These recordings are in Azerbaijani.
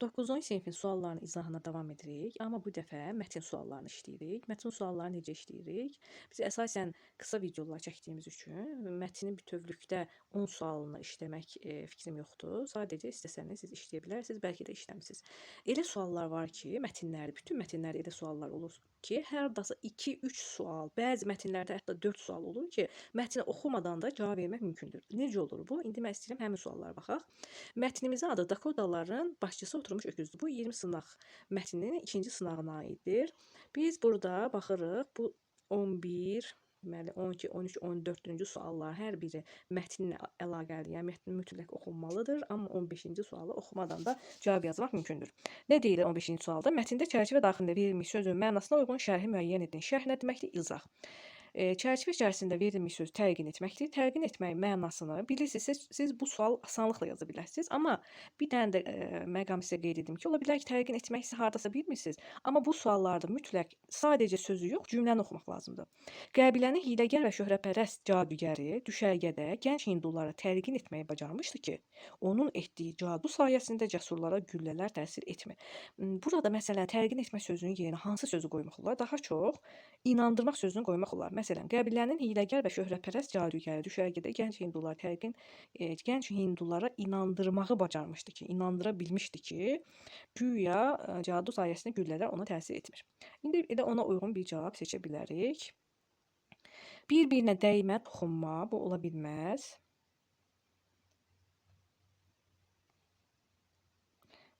9-cu sinifin suallarının izahına davam edirik. Amma bu dəfə mətn suallarını işləyirik. Mətn sualları necə işləyirik? Biz əsasən qısa videolar çəkdiyimiz üçün mətnin bütövlükdə 10 sualını işləmək fikrim yoxdur. Sadəcə istəsəniz siz işləyə bilərsiniz, bəlkə də işləmisiniz. Elə suallar var ki, bütün mətnlərdə elə suallar olur ki, hərdasa 2-3 sual, bəzi mətnlərdə hətta 4 sual olur ki, mətni oxumadan da cavab vermək mümkündür. Necə olur bu? İndi mən istəyirəm həmin suallara baxaq. Mətnimizin adı Dakotaların başçısı oturmuş öküzdür. Bu 20 sınaq mətninin ikinci sınağına aiddir. Biz burada baxırıq. Bu 11, deməli 12, 13, 14-cü suallar hər biri mətnlə əlaqəli, yəni mətn mütləq oxunmalıdır, amma 15-ci sualı oxumadan da cavab yazmaq mümkündür. Nə deyilir 15-ci sualda? Mətndə çərçivə daxilində verilmiş sözün mənasına uyğun şərhi müəyyən edin. Şərh nə deməkdir? İzah. Çərçivə içərisində verilmiş söz təqin etməkdir. Təqin etmək mənasını bilirsiniz, siz bu sual asanlıqla yaza bilərsiniz. Amma bir dənə də məqam sizə qeyd edim ki, ola bilər ki, təqin etmək siz hardasa bilmirsiniz. Amma bu suallarda mütləq sadəcə sözü yox, cümləni oxumaq lazımdır. Qəbilənin hiyləgər və şöhrətpərəst cadugəri düşərgədə gənc hindulara təlqin etməyi bacarmışdı ki, onun etdiyi cadu sayəsində cəsurlara güllələr təsir etmir. Burada məsələn təlqin etmə sözünün yerinə hansı sözü qoymaq olar? Daha çox inandırmaq sözünü qoymaq olar. Məsələn, qəbilənin hiyləgər və şöhrətpərəst cadugəri düşərgədə gənc hindulara inandırmağı bacarmışdı ki, inandıra bilmişdi ki, güya cadu sayəsində güllələr ona təsir etmir. İndi elə ona uyğun bir cavab seçə bilərik. Bir-birinə dəymə, toxunma, bu ola bilməz.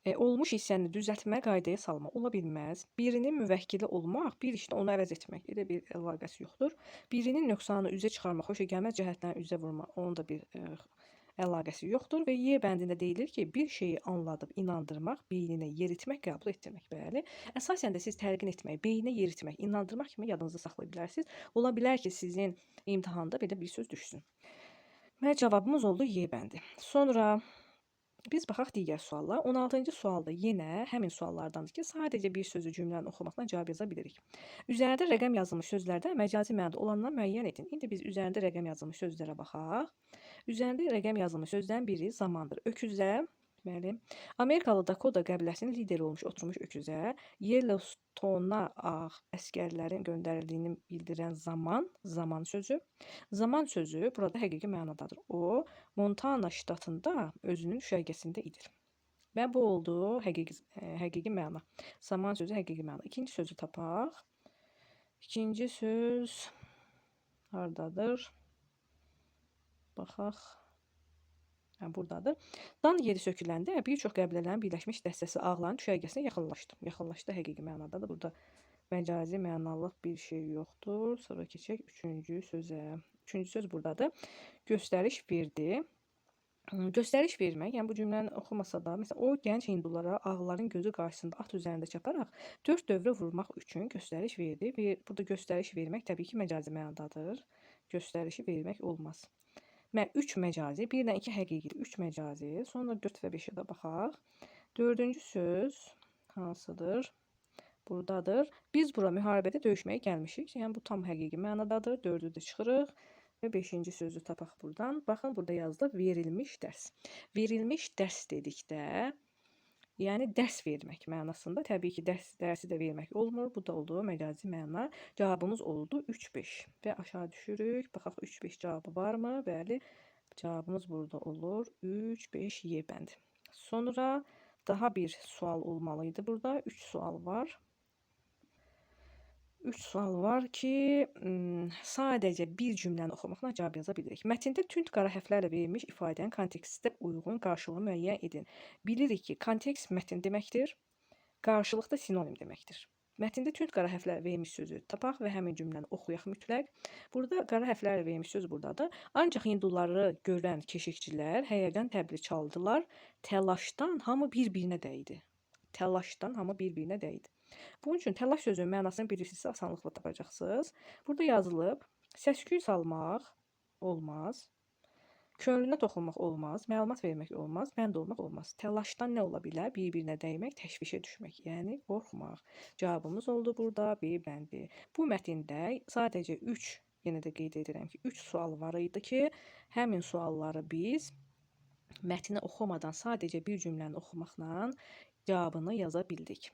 Olmuş hissəni düzəltmə, qaydaya salma ola bilməz. Birinin müvəkkili olmaq, bir işdə onu əvəz etmək, elə bir əlaqəsi yoxdur. Birinin nöqsanı üzə çıxarmaq, xoşagəlməz cəhətlərini üzə vurmaq, onun da bir əlaqəsi yoxdur və Y bəndində deyilir ki, bir şeyi anladıb inandırmaq, beyninə yeritmək, qəbul etdirmək. Bəli. Əsasən də siz təlqin etmək, beyninə yeritmək, inandırmaq kimi yadınızda saxlaya bilərsiniz. Ola bilər ki, sizin imtahanda belə bir söz düşsün. Və cavabımız oldu Y bəndi. Sonra biz baxaq digər suallar. 16-cı sualda yenə həmin suallardandır ki, sadəcə bir sözü cümləni oxumaqla cavab yaza bilirik. Üzərində rəqəm yazılmış sözlərdə məcazi mənada olanları müəyyən edin. İndi biz üzərində rəqəm yazılmış sözlərə baxaq. Üzərində rəqəm yazılmış sözlərin biri zamandır. Öküzə, deməli, Amerikalı Dakota qəbiləsinin lideri olmuş oturmuş öküzə Yellowstone-a əsgərlərin göndərildiyini bildirən zaman sözü. Zaman sözü burada həqiqi mənadadır. O, Montana ştatında özünün düşərgəsində idi. Və bu oldu həqiqi məna. Zaman sözü həqiqi məna. İkinci sözü tapaq. İkinci söz hardadır? Baxaq. Buradadır. Dan yeri söküləndə bir çox qəbilələrin birləşmiş dəstəsi ağların düşərgəsinə yaxınlaşdı. Yaxınlaşdı həqiqi mənadadır. Burada məcazi mənalıq bir şey yoxdur. Sonra keçək üçüncü sözə. Üçüncü söz buradadır. Göstəriş verdi. Göstəriş vermək, yəni bu cümləni oxumasa da, məsələn, o gənc hindulara ağların gözü qarşısında at üzərində çaparaq 4 dövrə vurmaq üçün göstəriş verdi. Burada göstəriş vermək təbii ki, məcazi mənadadır. Göstərişi vermək olmaz. 3 məcazi, 1-dən 2 həqiqidir, 3 məcazi. Sonra 4 və 5-ə də baxaq. 4-cü söz hansıdır? Buradadır. Biz bura müharibədə döyüşməyə gəlmişik. Yəni bu tam həqiqi mənadadır. 4-ü də çıxırıq. Və 5-ci sözü tapaq buradan. Baxın, burada yazılıb verilmiş dərs. Verilmiş dərs dedikdə, yəni dərs vermək mənasında. Təbii ki, dərsi də vermək olmur. Bu da oldu məcazi məna. Cavabımız oldu 3-5. Və aşağı düşürük. Baxaq 3-5 cavabı varmı? Bəli. Cavabımız burada olur. 3-5 Y bəndi. Sonra daha bir sual olmalıydı burada. 3 sual var. 3 sual var ki, sadəcə bir cümləni oxumaqla cavab yaza bilirik. Mətndə tünd qara hərflərlə verilmiş ifadənin kontekstə uyğun qarşılığı müəyyən edin. Bilirik ki, kontekst mətn deməkdir, qarşılıq da sinonim deməkdir. Mətndə tünd qara hərflərlə verilmiş sözü tapaq və həmin cümləni oxuyaq mütləq. Burada qara hərflərlə verilmiş söz buradadır. Ancaq hinduları görən keşikçilər həyəcan təbili çaldılar. Təlaşdan hamı bir-birinə dəydi. Təlaşdan hamı bir-birinə dəydi. Bunun üçün təlaş sözünün mənasını bilirsinizsə asanlıqla tapacaqsınız. Burada yazılıb, səs-küy salmaq olmaz, könlünə toxunmaq olmaz, məlumat vermək olmaz, bənd olmaq olmaz. Təlaşdan nə ola bilər? Bir-birinə dəymək, təşvişə düşmək, yəni qorxmaq. Cavabımız oldu burada B bəndi. Bu mətndə sadəcə 3, yenə də qeyd edirəm ki, 3 sual var idi ki, həmin sualları biz mətni oxumadan sadəcə bir cümləni oxumaqla cavabını yaza bildik.